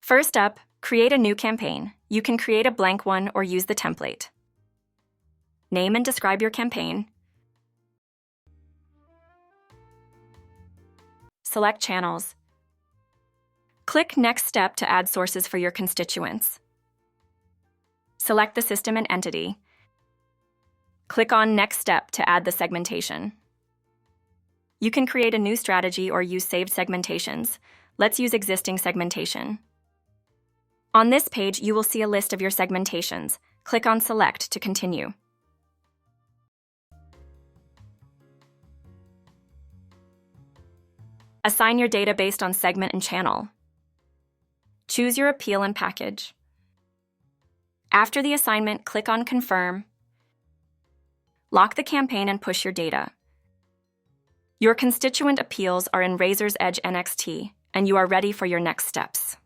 First up, create a new campaign. You can create a blank one or use the template. Name and describe your campaign. Select channels. Click Next Step to add sources for your constituents. Select the system and entity. Click on Next Step to add the segmentation. You can create a new strategy or use saved segmentations. Let's use existing segmentation. On this page, you will see a list of your segmentations. Click on Select to continue. Assign your data based on segment and channel. Choose your appeal and package. After the assignment, click on Confirm. Lock the campaign and push your data. Your constituent appeals are in Razor's Edge NXT, and you are ready for your next steps.